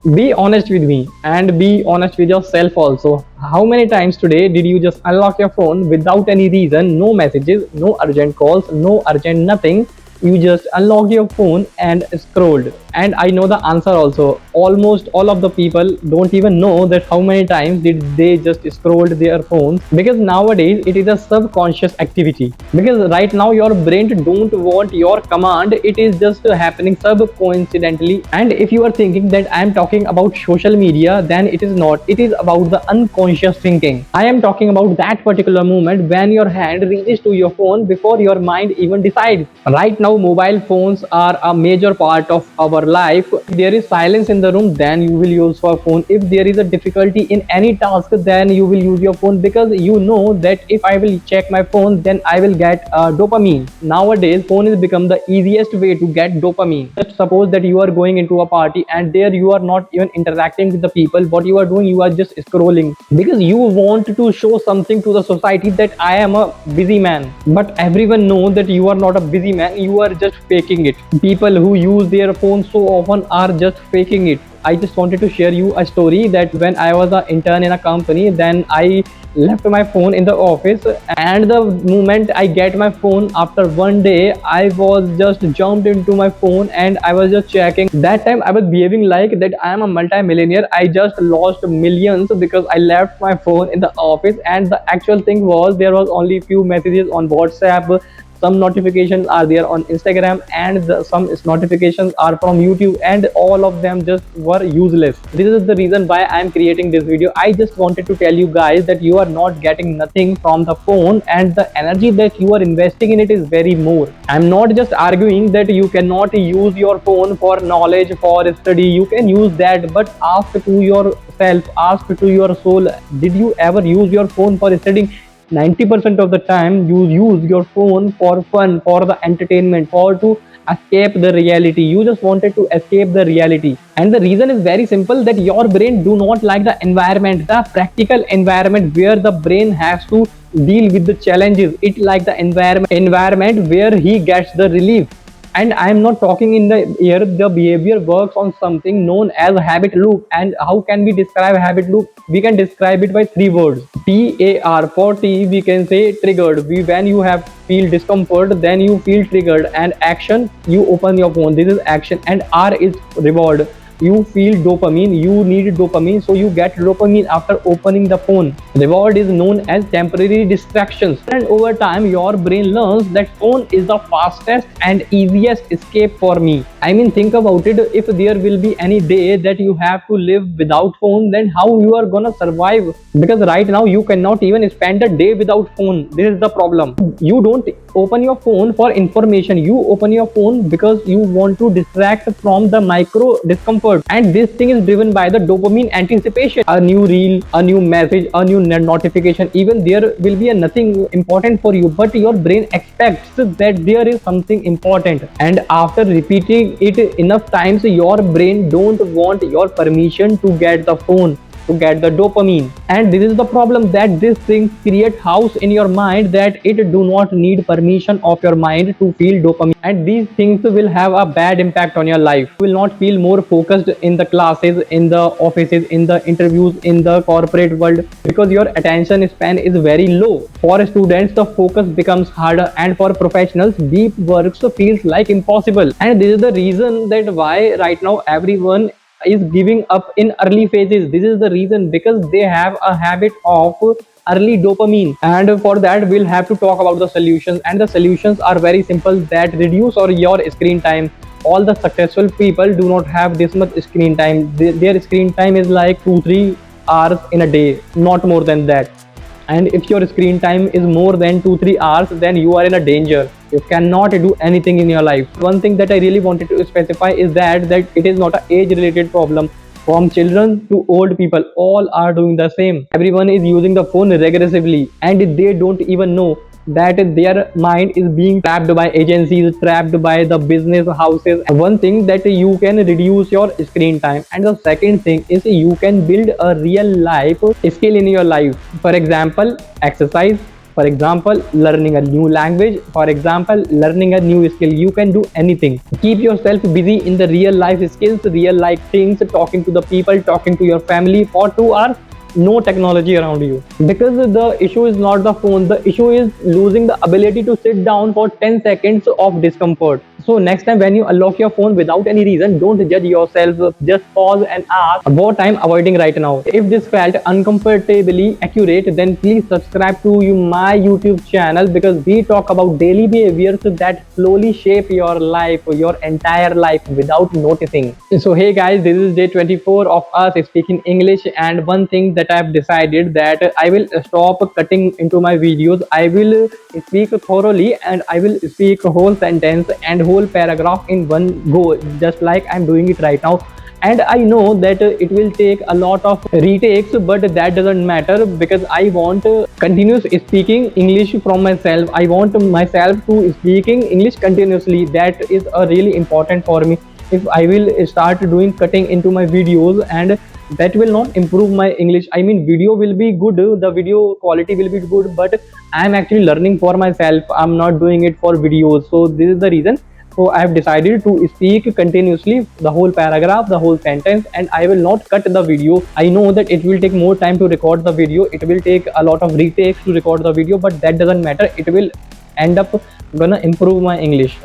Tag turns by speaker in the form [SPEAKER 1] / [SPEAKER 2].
[SPEAKER 1] Be honest with me and be honest with yourself also. How many times today did you just unlock your phone without any reason? No messages, no urgent calls, no urgent nothing. You just unlocked your phone and scrolled. And I know the answer also. Almost all of the people don't even know that how many times did they just scrolled their phones, because nowadays it is a subconscious activity. Because right now your brain don't want your command, it is just happening sub coincidentally. And if you are thinking that I am talking about social media, then it is not. It is about the unconscious thinking. I am talking about that particular moment when your hand reaches to your phone before your mind even decides. Right now mobile phones are a major part of our life. If there is silence in the room, then you will use your phone. If there is a difficulty in any task, then you will use your phone, because you know that if I will check my phone, then I will get dopamine. Nowadays phone has become the easiest way to get dopamine. Just suppose that you are going into a party and there you are not even interacting with the people. What you are doing, you are just scrolling, because you want to show something to the society that I am a busy man. But everyone know that you are not a busy man, you are just faking it. People who use their phone so often are just faking it. I just wanted to share you a story that when I was an intern in a company, then I left my phone in the office, and the moment I get my phone after one day, I was just jumped into my phone and I was just checking. That time I was behaving like that I am a multi-millionaire. I just lost millions because I left my phone in the office, and the actual thing was there was only few messages on WhatsApp, some notifications are there on Instagram, and some notifications are from YouTube, and all of them just were useless. This is the reason why I am creating this video. I just wanted to tell you guys that you are not getting nothing from the phone, and the energy that you are investing in it is very more. I'm not just arguing that you cannot use your phone for knowledge, for study. You can use that, but ask to yourself, ask to your soul, did you ever use your phone for studying? 90% of the time you use your phone for fun, for the entertainment, for to escape the reality. You just wanted to escape the reality, and the reason is very simple, that your brain do not like the environment, the practical environment where the brain has to deal with the challenges. It like the environment where he gets the relief. And I am not talking in the air. The behavior works on something known as a habit loop. And how can we describe habit loop? We can describe it by three words. TAR. For T we can say triggered. When you have feel discomfort, then you feel triggered. And action, you open your phone, this is action. And R is reward. You feel dopamine, you need dopamine, so you get dopamine after opening the phone. Reward is known as temporary distractions, and over time your brain learns that phone is the fastest and easiest escape for me. I mean, think about it. If there will be any day that you have to live without phone, then how you are gonna survive? Because right now you cannot even spend a day without phone. This is the problem. You don't open your phone for information, you open your phone because you want to distract from the micro discomfort. And this thing is driven by the dopamine anticipation. A new reel, a new message, a new notification, even there will be a nothing important for you, but your brain expects that there is something important. And after repeating it enough times, your brain don't want your permission to get the phone, to get the dopamine. And this is the problem, that this thing create house in your mind, that it do not need permission of your mind to feel dopamine. And these things will have a bad impact on your life. You will not feel more focused in the classes, in the offices, in the interviews, in the corporate world, because your attention span is very low. For students the focus becomes harder, and for professionals deep work feels like impossible. And this is the reason that why right now everyone is giving up in early phases. This is the reason, because they have a habit of early dopamine. And for that we'll have to talk about the solutions, and the solutions are very simple, that reduce or your screen time. All the successful people do not have this much screen time. Their screen time is like 2-3 hours in a day, not more than that. And if your screen time is more than 2-3 hours, then you are in a danger. You cannot do anything in your life. One thing that I really wanted to specify is that it is not an age related problem. From children to old people, all are doing the same. Everyone is using the phone regressively, and they don't even know that their mind is being trapped by agencies, trapped by the business houses. One thing that you can reduce your screen time, and the second thing is you can build a real life skill in your life. For example, exercise. For example, learning a new language, for example, learning a new skill. You can do anything. Keep yourself busy in the real life skills, real life things, talking to the people, talking to your family for 2 hours. No technology around you, because the issue is not the phone, the issue is losing the ability to sit down for 10 seconds of discomfort. So next time when you unlock your phone without any reason, don't judge yourself, just pause and ask what I'm avoiding right now. If this felt uncomfortably accurate, then please subscribe to my YouTube channel, because we talk about daily behaviors that slowly shape your life, your entire life, without noticing. So hey guys, this is day 24 of us speaking English, and one thing that I've decided that I will stop cutting into my videos. I will speak thoroughly, and I will speak a whole sentence and whole paragraph in one go, just like I'm doing it right now. And I know that it will take a lot of retakes, but that doesn't matter, because I want continuous speaking English from myself. I want myself to speaking English continuously. That is really important for me. If I will start doing cutting into my videos, and that will not improve my English. I mean, video will be good, the video quality will be good, but I'm actually learning for myself. I'm not doing it for videos. So this is the reason. So I have decided to speak continuously the whole paragraph, the whole sentence, and I will not cut the video. I know that it will take more time to record the video. It will take a lot of retakes to record the video, but that doesn't matter. It will end up gonna improve my English.